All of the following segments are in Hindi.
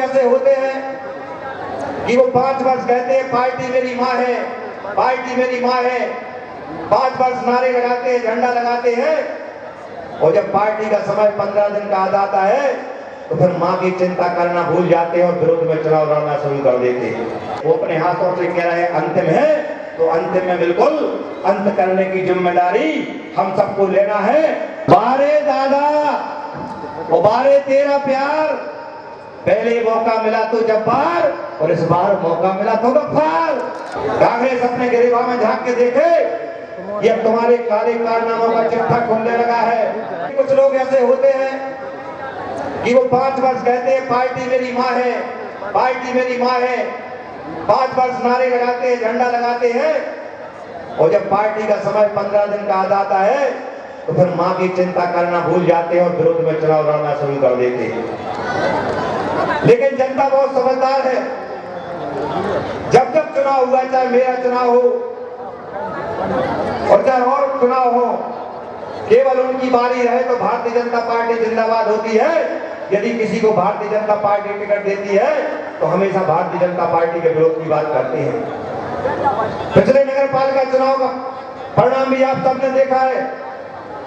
ऐसे होते हैं कि वो 5 वर्ष कहते हैं पार्टी मेरी माँ है, पार्टी मेरी माँ है, 5 वर्ष नारे लगाते हैं, झंडा लगाते हैं, और जब पार्टी का समय 15 दिन का आ जाता है तो फिर माँ की चिंता करना भूल जाते हैं और विरोध में चुनाव लड़ना शुरू कर देते हैं। वो अपने हाथों से कह रहे हैं अंतिम है, तो अंतिम में बिल्कुल अंत करने की जिम्मेदारी हम सबको लेना है। बारे दादा, वो बारे तेरा प्यार, पहले मौका मिला तो जब्बार और इस बार मौका मिला तो गफ्फार। कांग्रेस अपने गिरेबान में झांक के देखे, ये तुम्हारे काले कारनामों का चिट्ठा खुलने लगा है। कुछ लोग ऐसे होते हैं कि वो 5 वर्ष कहते हैं पार्टी मेरी माँ है, पार्टी मेरी माँ है, 5 वर्ष नारे लगाते हैं, झंडा लगाते हैं, और जब पार्टी का समय 15 दिन का आ जाता है तो फिर माँ की चिंता करना भूल जाते हैं और विरोध में चुनाव लड़ना शुरू कर देते हैं। लेकिन जनता बहुत समझदार है। जब जब चुनाव हुआ, चाहे मेरा चुनाव हो और चाहे और चुनाव हो, केवल उनकी बारी रहे तो भारतीय जनता पार्टी जिंदाबाद होती है। यदि किसी को भारतीय जनता पार्टी टिकट देती है तो हमेशा भारतीय जनता पार्टी के विरोध की बात करते हैं। पिछले नगर पालिका चुनाव का परिणाम भी आप सबने देखा है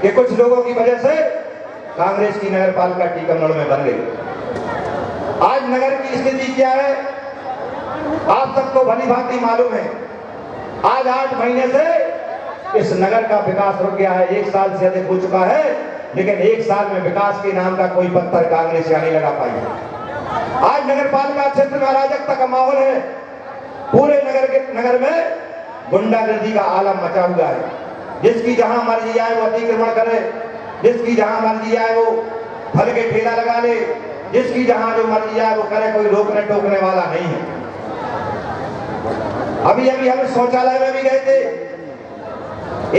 कि कुछ लोगों की वजह से कांग्रेस की नगर पालिका टीकमगढ़ में बन गई। आज नगर की स्थिति क्या है आप सबको भली भांति मालूम है। आज 8 महीने से इस नगर का विकास रुक गया है, 1 साल से अधिक हो चुका है, लेकिन 1 साल में विकास के नाम का कोई पत्थर कांग्रेस यहाँ नहीं लगा पाई है। आज नगर पालिका क्षेत्र में अराजकता का माहौल है। पूरे नगर में गुंडागर्दी का आलम मचा हुआ है। जिसकी जहां मर्जी आए वो अतिक्रमण करे, जिसकी जहां मर्जी आए वो फल के ठेला लगा ले, जिसकी जहां जो मर्जी आए वो करे, कोई रोकने टोकने वाला नहीं है। अभी हम शौचालय में भी गए थे,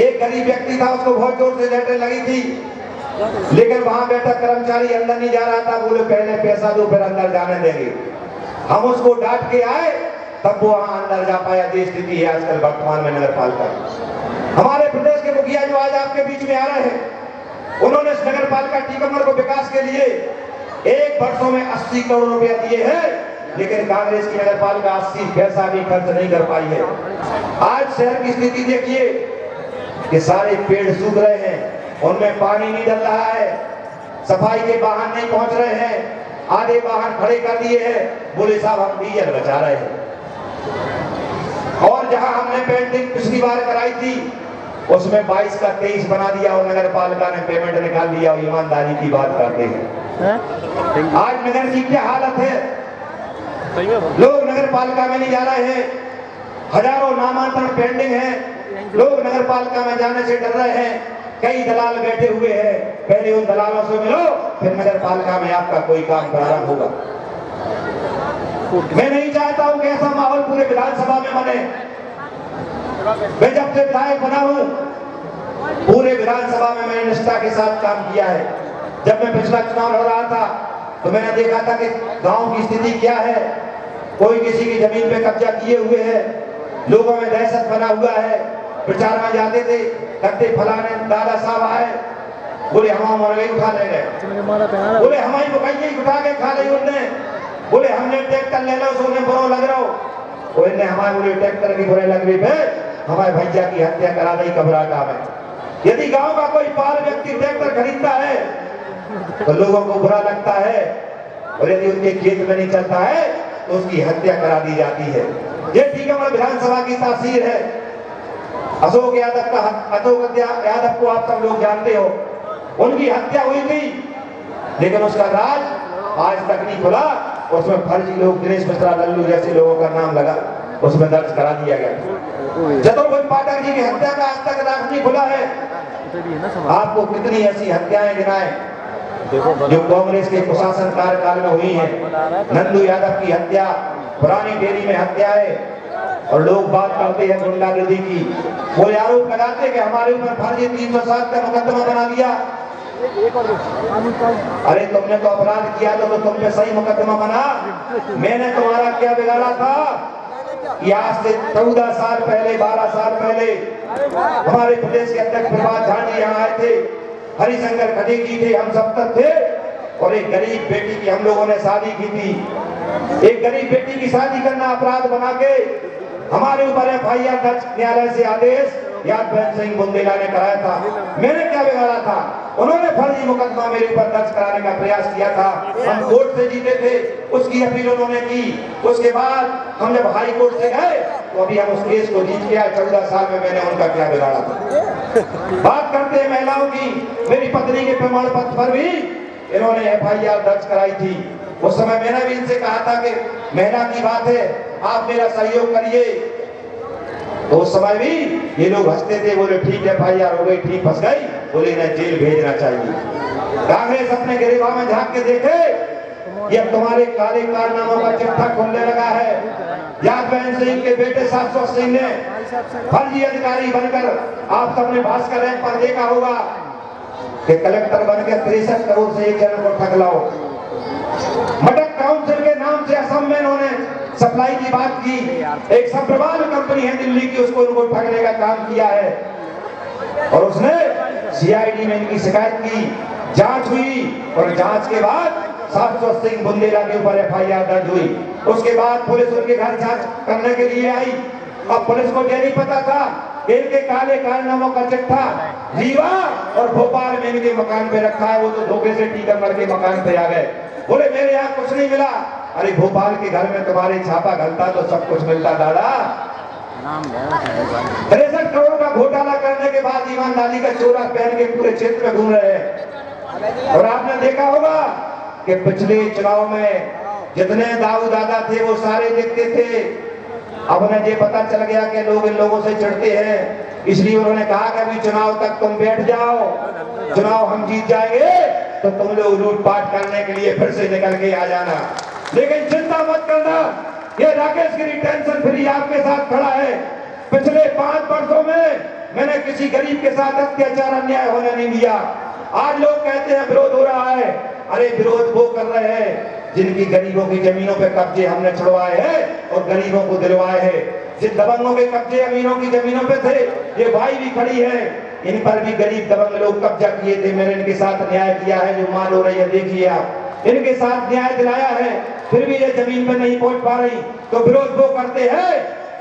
एक गरीब व्यक्ति था, उसको बहुत जोर से लेटरिन लगी थी, लेकिन वहां बैठा कर्मचारी अंदर नहीं जा रहा था। बोले पहले पैसा दो फिर अंदर जाने देंगे। हम उसको डांट के आए तब वो वहां अंदर जा पाया। ये स्थिति है आजकल वर्तमान में नगर पालिका। हमारे प्रदेश के मुखिया जो आज आपके बीच में आ रहे हैं, उन्होंने इस नगर पालिका टीकमगढ़ को विकास के लिए 1 वर्षों में 80 करोड़ रुपया दिए हैं, लेकिन कांग्रेस की नगर पालिका 80 पैसा भी खर्च नहीं कर पाई है। आज शहर की स्थिति देखिए कि सारे पेड़ सूख रहे हैं, उनमें पानी नहीं डल रहा है, सफाई के वाहन नहीं पहुंच रहे हैं, आधे वाहन खड़े कर दिए हैं। बोले साहब हम डीजल बचा रहे हैं। और जहां हमने पेंटिंग पिछली बार कराई थी उसमें 22 का 23 बना दिया और नगर पालिका ने पेमेंट निकाल दिया। और ईमानदारी की बात करते हैं। आज नगर की क्या हालत है, लोग नगर पालिका में नहीं जा रहे हैं, हजारों नामांकन पेंडिंग है, लोग नगर पालिका में जाने से डर रहे हैं। कई दलाल बैठे हुए हैं, पहले उन दलालों से मिलो फिर नगर पालिका में आपका कोई काम प्रारंभ होगा। मैं नहीं चाहता हूं कि ऐसा माहौल पूरे विधानसभा में बने। मैं जब से विधायक बना हूं पूरे विधानसभा में मैंने निष्ठा के साथ काम किया है। जब मैं पिछला चुनाव लड़ रहा था तो मैंने देखा था कि गांव की स्थिति क्या है। कोई किसी की जमीन पे कब्जा किए हुए है, लोगों में दहशत बना हुआ है। प्रचार में जाते थे, कहते फलाने दादा साहब आए, बोले हम मुर्गे उठा ले गए, बोले हमारी मकई उठा के खा ली उनने, बोले हमने ट्रैक्टर ले लो सोने बुरो लग रहा हो, इन्हें हमारे बोले ट्रैक्टर की बुरे लग रही है, हमारे भैया की हत्या करा दी कबराटा में। यदि गांव का कोई पार व्यक्ति ट्रैक्टर खरीदता है तो लोगों को बुरा लगता है, और यदि उनके खेत में नहीं चलता है तो उसकी हत्या करा दी जाती है। ये टीकमगढ़ विधानसभा की तासीर है। अशोक यादव को आप सब लोग जानते हो, उनकी हत्या हुई थी लेकिन उसका राज आज तक नहीं खुला। उसमें फर्जी लोग दिनेश मिश्रा, लल्लू जैसे लोगों का नाम लगा, उसमें दर्ज करा दिया गया। चतुर्भुज पाठक जी की हत्या का आज तक राज नहीं खुला है। आपको कितनी ऐसी हत्याएं गिनाएं जो कांग्रेस के कुशासन कार्यकाल में हुई है। नंदू यादव की हत्या, पुरानी डेयरी में हत्याएं, और लोग बात करते हैं गुंडागर्दी की। वो आरोप लगाते कि हमारे ऊपर फर्जी 307 का मुकदमा बना दिया। अरे तुमने तो अपराध किया तो तुम पे सही मुकदमा बना। मैंने तुम्हारा क्या बिगाड़ा था? आज से 14 साल पहले, 12 साल पहले हमारे प्रदेश के अध्यक्ष प्रभात झा जी यहाँ आए थे, हरिशंकर खटीकी थे, हम सब तक थे। और एक गरीब बेटी की हम लोगों ने शादी की थी। एक गरीब बेटी की शादी करना अपराध बना के हमारे ऊपर एफआईआर दर्ज न्यायालय से आदेश यादव सिंह बुंदेला ने कराया था। मैंने क्या बिगाड़ा था? उन्होंने फर्जी मुकदमा मेरे ऊपर दर्ज कराने का प्रयास किया था। हम कोर्ट से जीते थे, उसकी अपील उन्होंने की। उसके बाद हम जब हाई कोर्ट से गए तो अभी हम उस केस को जीत के आए। 14 साल में मैंने उनका क्या बिगाड़ा था? बात करते हैं महिलाओं की। मेरी पत्नी के प्रमाण पत्र पर भी इन्होंने एफआईआर दर्ज कराई थी। उस समय मैंने भी इनसे कहा था कि महिला की बात है, आप मेरा सहयोग करिए। तो उस समय भी ये लोग हंसते थे, बोले ठीक है एफआईआर हो गई, ठीक फंस गई, बोले इन्हें जेल भेजना चाहिए। कांग्रेस अपने गिरेबान में झांक के देखे, ये तुम्हारे काले कारनामों का चिट्ठा खुलने लगा है। यादव सिंह के बेटे शाश्वत सिंह ने फर्जी अधिकारी बनकर, आप सबने भास्कर रैंक पर देखा होगा कि कलेक्टर बनकर 63 करोड़ से एक जन को ठग लाओ। मटक काउंसिल के नाम से असम में इन्होंने सप्लाई की बात की। एक सब्रवाल कंपनी है दिल्ली की, उसको उनको ठगने का काम किया है और उसने सीआईडी में इनकी शिकायत की, जांच हुई और जांच के बाद शाश्वत सिंह बुंदेला के ऊपर एफआईआर दर्ज हुई। उसके बाद पुलिस उनके घर जांच करने के लिए आई। अब पुलिस को यह नहीं पता था कि इनके काले कारनामों का चिट्ठा रीवा और भोपाल में इनके मकान पे रखा है। वो तो धोखे से टीकमगढ़ के मकान पे आ गए, बोले मेरे यहाँ कुछ नहीं मिला। अरे भोपाल के घर में तुम्हारे छापा घलता तो सब कुछ मिलता दादा। 63 करोड़ का घोटाला करने के बाद ईमानदारी का चोला पहन के पूरे क्षेत्र में घूम रहे हैं। और आपने देखा होगा कि पिछले चुनाव में जितने दाऊ दादा थे वो सारे जीतते थे। अब उन्हें ये पता चल गया कि लोग इन लोगों से चिढ़ते हैं, इसलिए उन्होंने कहा कि अभी चुनाव तक तुम बैठ जाओ, चुनाव हम जीत जाएंगे तो तुम लोग लूटपाट करने के लिए फिर से निकल के आ जाना। लेकिन चिंता मत करना, ये राकेश गिरी टेंशन फ्री आपके साथ खड़ा है। पिछले 5 वर्षों में मैंने किसी गरीब के साथ अत्याचार अन्याय होने नहीं दिया। आज लोग कहते हैं विरोध हो रहा है, अरे विरोध वो कर रहे हैं जिनकी गरीबों की जमीनों पे कब्जे हमने छुड़वाए हैं और गरीबों को दिलवाए हैं। जिन दबंगों के कब्जे अमीरों की जमीनों पे थे, ये भाई भी खड़ी है, इन पर भी गरीब दबंग लोग कब्जा किए थे। मैंने इनके साथ न्याय किया है, जो माल हो रही है देखिए आप, इनके साथ न्याय दिलाया है, फिर भी ये जमीन पे नहीं पहुंच पा रही। तो विरोध वो करते हैं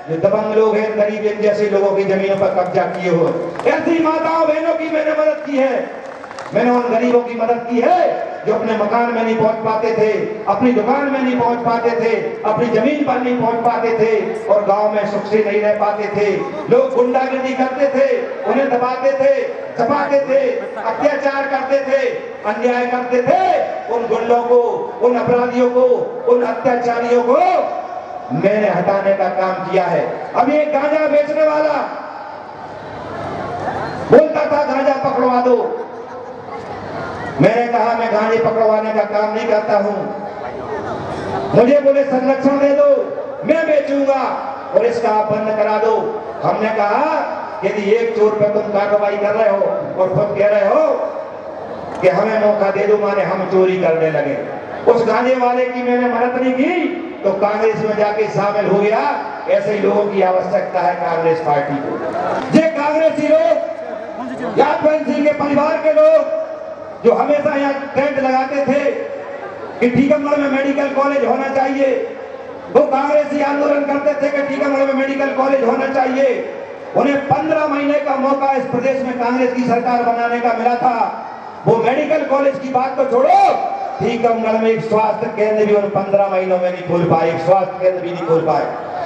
जो दबंग लोग हैं, गरीब इन जैसे लोगों की जमीनों पर कब्जा किए हो। ऐसी माताओं बहनों की मैंने मदद की है, मैंने उन गरीबों की मदद की है जो अपने मकान में नहीं पहुंच पाते थे, अपनी दुकान में नहीं पहुंच पाते थे, अपनी जमीन पर नहीं पहुंच पाते थे और गांव में सुख से नहीं रह पाते थे। लोग गुंडागिरी करते थे, उन्हें दबाते थे, छपाते थे, अत्याचार करते थे, अन्याय करते थे। उन गुंडों को, उन अपराधियों को, उन अत्याचारियों को मैंने हटाने का काम किया है। अभी एक गांजा बेचने वाला बोलता था गांजा पकड़वा दो, मैंने कहा मैं गांजे पकड़वाने का काम नहीं करता हूं, मुझे बोले संरक्षण दे दो, मैं बेचूंगा और इसका आप बंद करा दो। हमने कहा यदि एक चोर पे तुम कार्रवाई कर रहे हो और खुद कह रहे हो कि हमें मौका दे दो, माने हम चोरी करने लगे। उस गांजे वाले की मैंने मदद नहीं की तो कांग्रेस में जाके शामिल हो गया। ऐसे ही लोगों की आवश्यकता है कांग्रेस पार्टी को। ये कांग्रेसी लोग, यादव सिंह के परिवार के लोग जो हमेशा यहाँ टेंट लगाते थे कि टीकमगढ़ में मेडिकल कॉलेज होना चाहिए, वो कांग्रेसी आंदोलन करते थे कि टीकमगढ़ में मेडिकल कॉलेज होना चाहिए। उन्हें 15 महीने का मौका इस प्रदेश में कांग्रेस की सरकार बनाने का मिला था। वो मेडिकल कॉलेज की बात तो छोड़ो, टीकमगढ़ में एक स्वास्थ्य केंद्र भी उन 15 महीनों में नहीं खोल पाए, एक स्वास्थ्य केंद्र भी नहीं खोल पाए।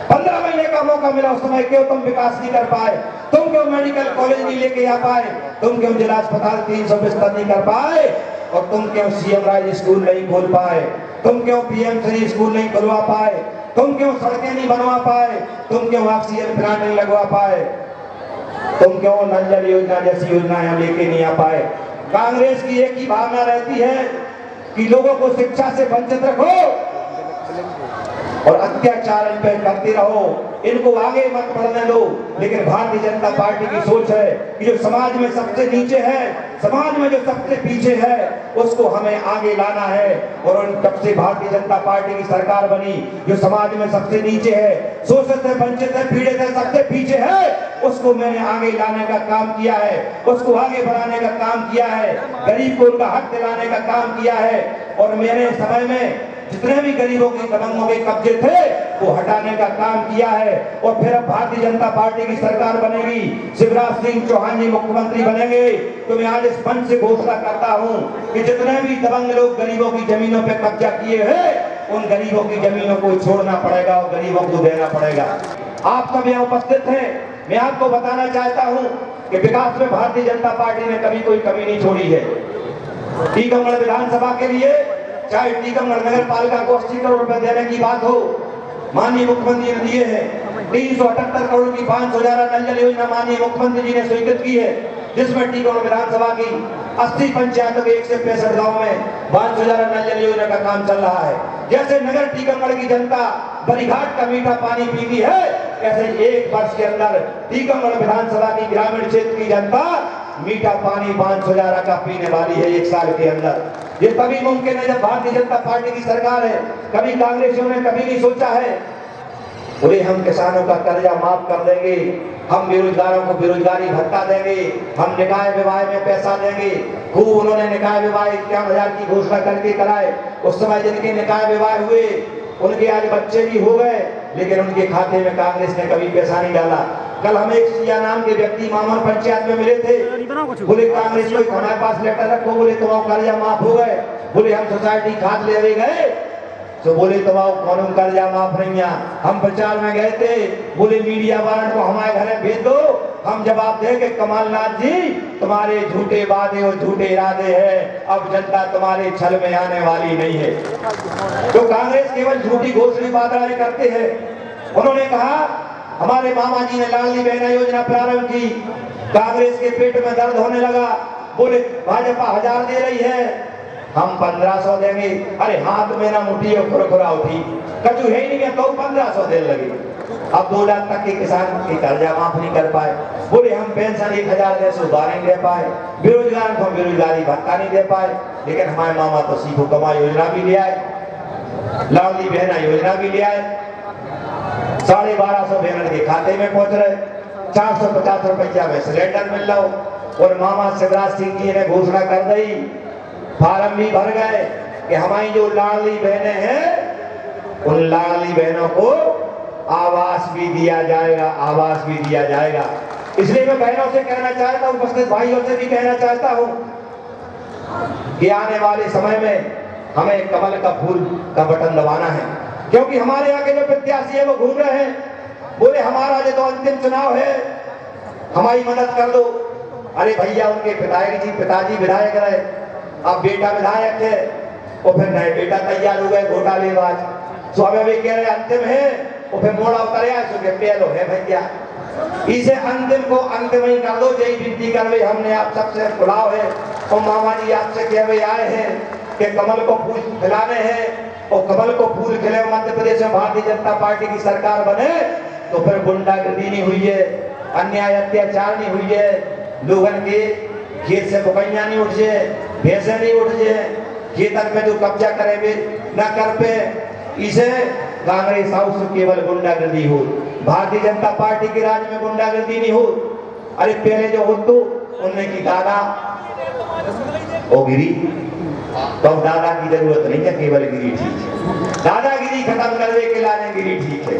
15 महीने का मौका मिला, उस समय क्यों तुम विकास नहीं कर पाए? तुम क्यों मेडिकल कॉलेज नहीं लेके आ पाए? तुम क्यों जिला अस्पताल 300 बिस्तर नहीं कर पाए? और तुम क्यों सीएम राज स्कूल नहीं खोल पाए? तुम क्यों पीएम3 स्कूल नहीं खुलवा पाए? तुम क्यों सड़कें नहीं बनवा पाए? तुम क्यों ऑक्सीजन प्लांट नहीं लगवा पाए? तुम क्यों नल जल योजना जैसी योजनाएं हम लेके नहीं आ पाए? कांग्रेस की एक ही भावना रहती है कि लोगों को शिक्षा से वंचित रखो, और अत्याचार इन पे करते रहो, इनको आगे मत बढ़ने दो। लेकिन भारतीय जनता पार्टी की सोच है कि जो समाज में सबसे नीचे है, समाज में जो सबसे पीछे है, उसको हमें आगे लाना है। और तब से भारतीय जनता पार्टी की सरकार बनी, जो समाज में सबसे नीचे है, शोषित है, वंचित है, पीड़ित है, सबसे पीछे है, उसको मैंने आगे लाने का काम किया है, उसको आगे बढ़ाने का काम किया है, गरीब को उनका हक दिलाने का काम किया है। और मेरे समय में जितने भी गरीबों के दबंगों के कब्जे थे वो हटाने का काम किया है। और फिर अब भारतीय जनता पार्टी की सरकार बनेगी, शिवराज सिंह चौहान जी मुख्यमंत्री बनेंगे, तो मैं आज इस मंच से घोषणा करता हूं कि जितने भी दबंग लोग गरीबों की जमीनों पे कब्जा किए हैं, उन गरीबों की जमीनों को छोड़ना पड़ेगा और गरीबों को देना पड़ेगा। आप सब यहाँ उपस्थित हैं, मैं आपको बताना चाहता हूँ कि विकास में भारतीय जनता पार्टी ने कभी कोई कमी नहीं छोड़ी है। टीकमगढ़ विधानसभा के लिए चाहे टीकमगढ़ नगर पालिका को 80 करोड़ रुपए देने की बात हो, माननीय मुख्यमंत्री ने दिए हैं। 378 करोड़ की 500,000 नल जल योजना माननीय मुख्यमंत्री जी ने स्वीकृत की है, जिसमें टीकमगढ़ विधानसभा की 80 पंचायतों के 165 गाँव में 500,000 नल जल योजना का काम चल रहा है। जैसे नगर टीकमगढ़ की जनता बरीघाट का मीठा पानी पीती है, ऐसे एक वर्ष के अंदर टीकमगढ़ विधानसभा की ग्रामीण क्षेत्र की जनता मीठा पानी 500,000 का पीने वाली है एक साल के अंदर। ये तभी मुमकिन है जब भारतीय जनता पार्टी की सरकार है। कभी कांग्रेसियों ने कभी नहीं सोचा है बोले हम किसानों का कर्जा माफ कर देंगे, हम बेरोजगारों को बेरोजगारी भत्ता देंगे, हम निकाय विवाह में पैसा देंगे। खूब उन्होंने निकाय विवाह 51,000 की घोषणा करके कराए। उस समय जिनके निकाय विवाह हुए उनके आज बच्चे भी हो गए, लेकिन उनके खाते में कांग्रेस ने कभी पैसा नहीं डाला। कल हमें एक सिया नाम के व्यक्ति मामर पंचायत में मिले थे, बोले कांग्रेस को हमारे पास लेटर रखो, बोले तुम्हारा कर्जा माफ हो गए। बोले हम सोसाइटी खाद ले गए तो बोले तुम्हारा कौन कर्जा माफ नहीं है। हम प्रचार में गए थे, बोले मीडिया वालों को हमारे घर भेज दो, हम जवाब देंगे कमलनाथ जी तुम्हारे झूठे वादे और झूठे इरादे हैं, अब जनता तुम्हारे छल में आने वाली नहीं है। तो कांग्रेस केवल झूठी घोषणाएं करते हैं। उन्होंने कहा हमारे मामा जी ने लाडली बहना योजना प्रारंभ की, कांग्रेस के पेट में दर्द होने लगा, बोले भाजपा 1000 दे रही है, हम 1500 देंगे। अरे हाथ में ना मुट्ठी और खुरखुरा उठी, कचू है ही नहीं है तो 1500 देने लगे। अब 2 लाख तक के किसान के कर्जा माफ नहीं कर पाए, बोले हम पेंशन 1000 दे सुधार नहीं दे पाए, बेरोजगार को बेरोजगारी भत्ता नहीं दे पाए। लेकिन हमारे मामा तो सीखो कमा योजना भी ले आए, लाडली बहना योजना भी ले आए, 1250 बहन के खाते में पहुंच रहे, 450 रुपया में सिलेंडर मिल रहा हो। और मामा शिवराज सिंह जी ने घोषणा कर दी, फार्म भी भर गए कि हमारी जो लाडली बहनें हैं उन लाडली बहनों को आवास भी दिया जाएगा, आवास भी दिया जाएगा। इसलिए मैं बहनों से कहना चाहता हूं, उपस्थित भाइयों से भी कहना चाहता हूं कि आने वाले समय में हमें कमल का फूल का बटन दबाना है, क्योंकि हमारे यहाँ के जो प्रत्याशी है वो घूम रहे हैं, बोले हमारा जो तो अंतिम चुनाव है हमारी मदद कर दो। अरे भैया उनके पिताजी विधायक रहे, अब बेटा विधायक है, और फिर नए बेटा तैयार हो गए घोटालेबाज, तो अब भी कह रहे अंतिम है, और फिर मोड़ा उतर आया सो पेलो है भैया, इसे अंतिम को अंतिम ही कर दो। यही विनती कर रहे हमने आप सबसे बुलाव है, और मामा जी आपसे कह रहे आए हैं कि कमल को फूल खिलाने हैं, और कमल को फूल खिले मध्य प्रदेश में भारतीय जनता पार्टी की सरकार बने तो फिर गुंडागर्दी नहीं हुई है, अन्याय अत्याचार नहीं हुई है, लोगन के खेत से बुकैया नहीं उठ जाए, भैंसे नहीं उठ जाए, खेतन पे जो कब्जा करे वे न कर पे। इसे कांग्रेस हाउस केवल गुंडागर्दी हो, भारतीय जनता पार्टी के राज में गुंडागर्दी नहीं हो। अरे पहले जो हो तो उनने की दादा ओ गिरी, तो दादा की जरूरत नहीं है, केवल गिरी ठीक है, दादागिरी खत्म करने के लाने गिरी ठीक है।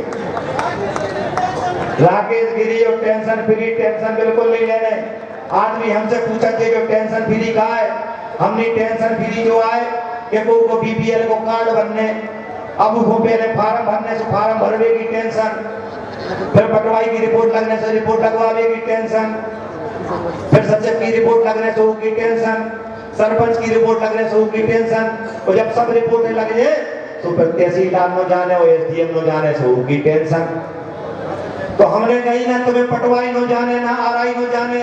राकेश गिरी और टेंशन फ्री, टेंशन बिल्कुल नहीं लेने। आदमी हमसे पूछा थे जो टेंशन फ्री कहा है, हमने टेंशन फ्री जो आए कि को बीपीएल को कार्ड बनने, अब वो पहले फार्म भरने से फार्म भरवे की टेंशन, फिर पटवाई की रिपोर्ट लगने से रिपोर्ट लगवावे की टेंशन, फिर सचिव की रिपोर्ट लगने से उसकी टेंशन, सरपंच की रिपोर्ट लगने से उसकी टेंशन, और जब सब रिपोर्टें लग जाए तो फिर तहसीलदार न जाने और एसडीएम न जाने से उसकी टेंशन। तो हमने कही ना तुम्हें पटवाई न जाने, ना आरआई न जाने,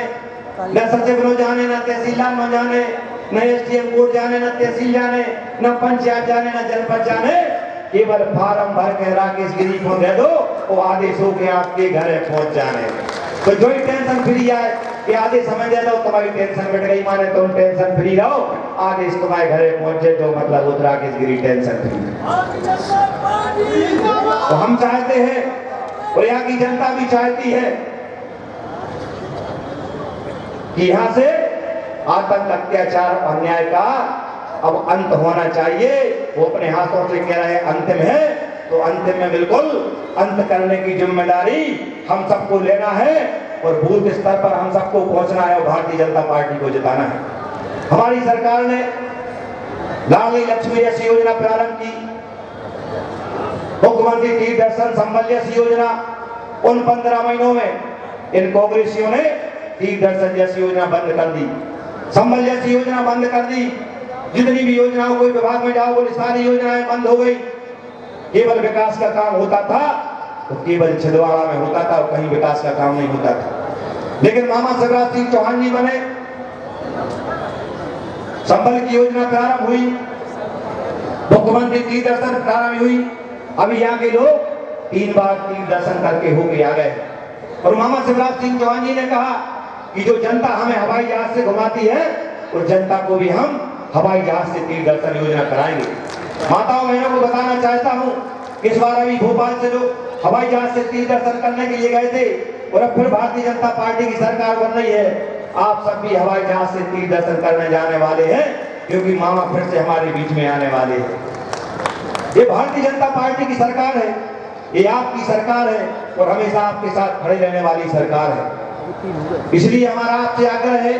न सचिव न जाने, न तहसीलदार न जाने, न एसडीएम कोर्ट जाने, न तहसील जाने, न पंचायत जाने, न जनपद जाने, केवल फार्म भर के राकेश गिरी को दे दो, वो आदेश हो के आपके घर पहुंच जाने। तो जो ही टेंशन फ्री आए कि आदेश समय दे दो, तुम्हारी टेंशन मिट गई, माने तुम टेंशन फ्री रहो, आदेश तुम्हारे घरे पहुंचे, जो मतलब वो राकेश गिरी टेंशन फ्री। तो हम चाहते हैं और यहाँ की जनता भी चाहती है कि यहाँ से आतंक, अत्याचार, अन्याय का अब अंत होना चाहिए। वो अपने हाथों से कह रहे हैं अंतिम है, तो अंतिम में बिल्कुल अंत करने की जिम्मेदारी हम सबको लेना है और बूथ स्तर पर हम सबको पहुंचना है और भारतीय जनता पार्टी को जिताना है। हमारी सरकार ने लाडली लक्ष्मी जैसी योजना प्रारंभ की, मुख्यमंत्री तीर्थ दर्शन संबल जैसी योजना, उन 15 महीनों में इन कांग्रेसियों ने तीर्थ दर्शन जैसी योजना बंद कर दी, संबल जैसी योजना बंद कर दी। जितनी भी योजनाओं कोई विभाग में जाओ, बोले सारी योजनाएं बंद हो गई। केवल विकास का काम होता था तो केवल छिंदवाड़ा में होता था और कहीं विकास का काम नहीं होता था। लेकिन मामा शिवराज सिंह चौहान जी बने, संबल की योजना प्रारंभ हुई, मुख्यमंत्री तीर्थ दर्शन प्रारंभ हुई। अभी यहाँ के लोग 3 बार तीर्थ दर्शन करके होके आ गए। और मामा शिवराज सिंह चौहान जी ने कहा कि जो जनता हमें हवाई जहाज से घुमाती है, उस जनता को भी हम हवाई जहाज से तीर्थ दर्शन योजना कराएंगे। माताओं बहनों को बताना चाहता हूँ, इस बार अभी भोपाल से लोग हवाई जहाज से तीर्थ दर्शन करने के लिए गए थे और अब फिर भारतीय जनता पार्टी की सरकार बन रही है, आप सब भी हवाई जहाज से तीर्थ दर्शन करने जाने वाले हैं, क्योंकि मामा फिर से हमारे बीच में आने वाले हैं। ये भारतीय जनता पार्टी की सरकार है, ये आपकी सरकार है और हमेशा आपके साथ खड़े रहने वाली सरकार है। इसलिए हमारा आपसे आग्रह है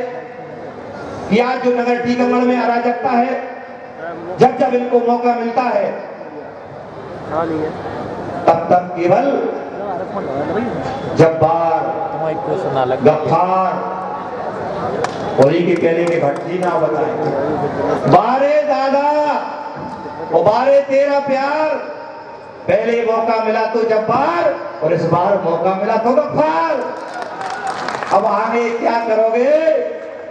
कि आज जो नगर टीकमगढ़ में अराजकता है, जब जब इनको मौका मिलता है तब तब केवल जब्बार, गफ्फार और ही के कहने के भट्टी ना बताएं। बारे दादा और बारे तेरा प्यार, पहले मौका मिला तो जब्बार और इस बार मौका मिला तो गफ्फार। अब आगे क्या करोगे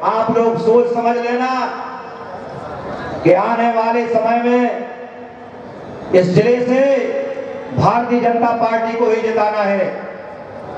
आप लोग सोच समझ लेना कि आने वाले समय में इस जिले से भारतीय जनता पार्टी को ही जिताना है।